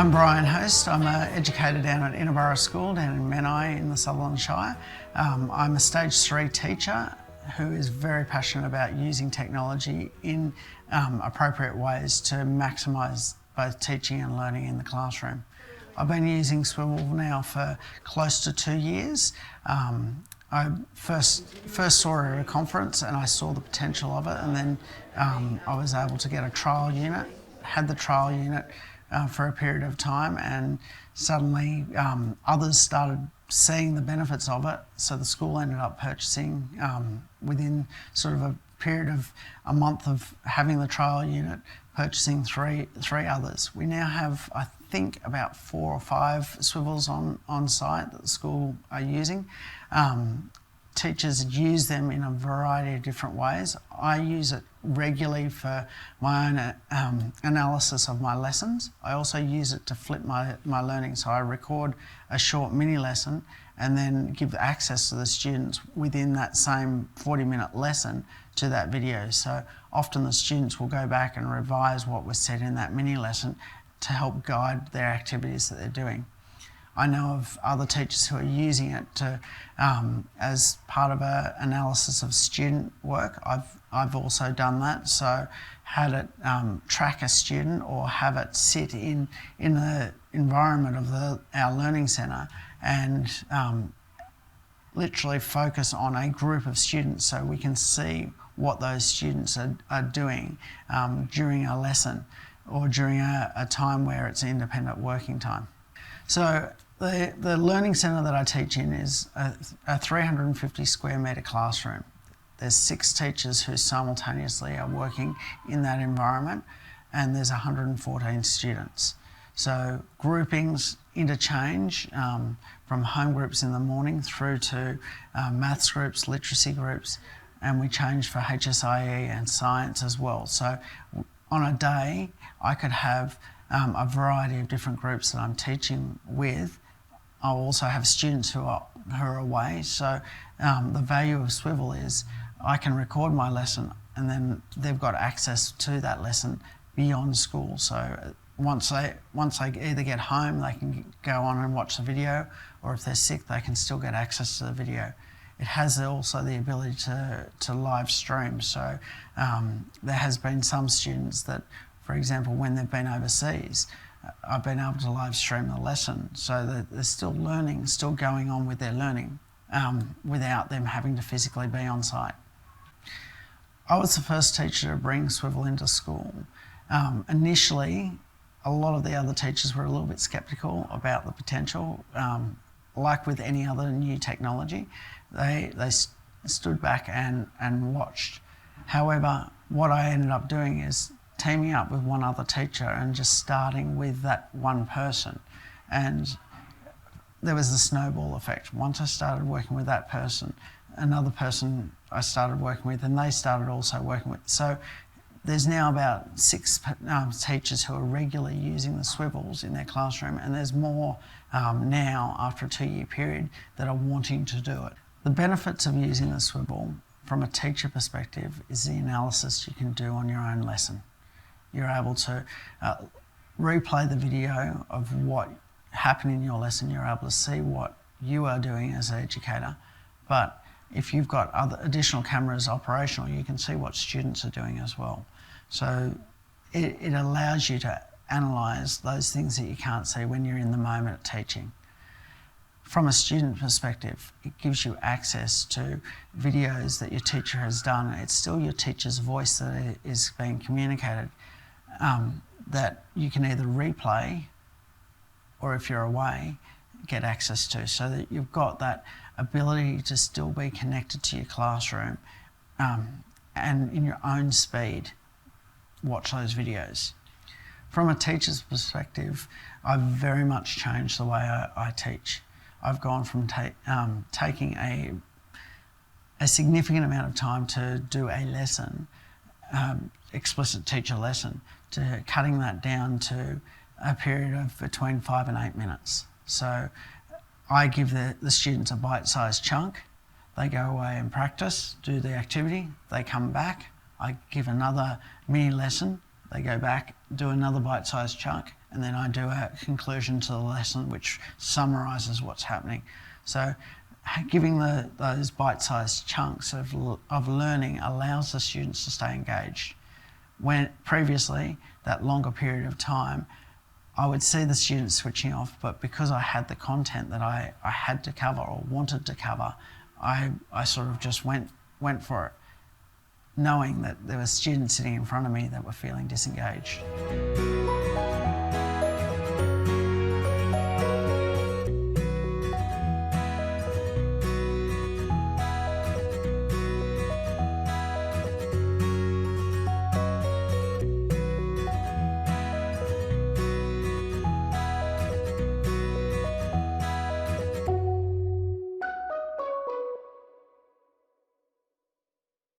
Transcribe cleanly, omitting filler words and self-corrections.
I'm Brian Host. I'm an educator down at Innerborough School down in Menai in the Sutherland Shire. I'm a Stage 3 teacher who is very passionate about using technology in appropriate ways to maximise both teaching and learning in the classroom. I've been using Swivl now for close to 2 years. I first saw it at a conference and I saw the potential of it, and then I was able to get a trial unit, had the trial unit for a period of time, and suddenly others started seeing the benefits of it, so the school ended up purchasing within sort of a period of a month of having the trial unit, purchasing three others. We now have, I think, about 4 or 5 Swivls on site that the school are using. Teachers use them in a variety of different ways. I use it regularly for my own analysis of my lessons. I also use it to flip my learning, so I record a short mini lesson and then give access to the students within that same 40-minute lesson to that video. So often the students will go back and revise what was said in that mini lesson to help guide their activities that they're doing. I know of other teachers who are using it to, as part of an analysis of student work. I've also done that, so had it track a student or have it sit in the environment of our learning centre and literally focus on a group of students so we can see what those students are doing during a lesson or during a time where it's independent working time. So the learning centre that I teach in is a 350 square metre classroom. There's 6 teachers who simultaneously are working in that environment, and there's 114 students. So groupings interchange from home groups in the morning through to maths groups, literacy groups, and we change for HSIE and science as well. So on a day, I could have a variety of different groups that I'm teaching with. I'll also have students who are away. So the value of Swivl is I can record my lesson and then they've got access to that lesson beyond school. So once they either get home, they can go on and watch the video, or if they're sick, they can still get access to the video. It has also the ability to live stream. So there has been some students that, for example, when they've been overseas, I've been able to live stream the lesson so that they're still learning, still going on with their learning without them having to physically be on site. I was the first teacher to bring Swivl into school. Initially, a lot of the other teachers were a little bit sceptical about the potential. Like with any other new technology, they stood back and watched. However, what I ended up doing is teaming up with one other teacher and just starting with that one person. And there was the snowball effect. Once I started working with that person, another person I started working with, and they started also working with. So there's now about 6 teachers who are regularly using the Swivls in their classroom, and there's more now after a 2-year period that are wanting to do it. The benefits of using the Swivl from a teacher perspective is the analysis you can do on your own lesson. You're able to replay the video of what happened in your lesson. You're able to see what you are doing as an educator. But if you've got other additional cameras operational, you can see what students are doing as well. So it allows you to analyse those things that you can't see when you're in the moment of teaching. From a student perspective, it gives you access to videos that your teacher has done. It's still your teacher's voice that is being communicated, that you can either replay or, if you're away, get access to, so that you've got that ability to still be connected to your classroom and in your own speed watch those videos. From a teacher's perspective, I've very much changed the way I teach. I've gone from taking a significant amount of time to do a lesson, explicit teacher lesson, to cutting that down to a period of between 5 and 8 minutes. So I give the students a bite-sized chunk. They go away and practice, do the activity, they come back, I give another mini lesson, They go back, do another bite-sized chunk, and then I do a conclusion to the lesson which summarises what's happening. So giving those bite-sized chunks of learning allows the students to stay engaged. When previously, that longer period of time, I would see the students switching off, but because I had the content that I had to cover or wanted to cover, I sort of just went for it, knowing that there were students sitting in front of me that were feeling disengaged.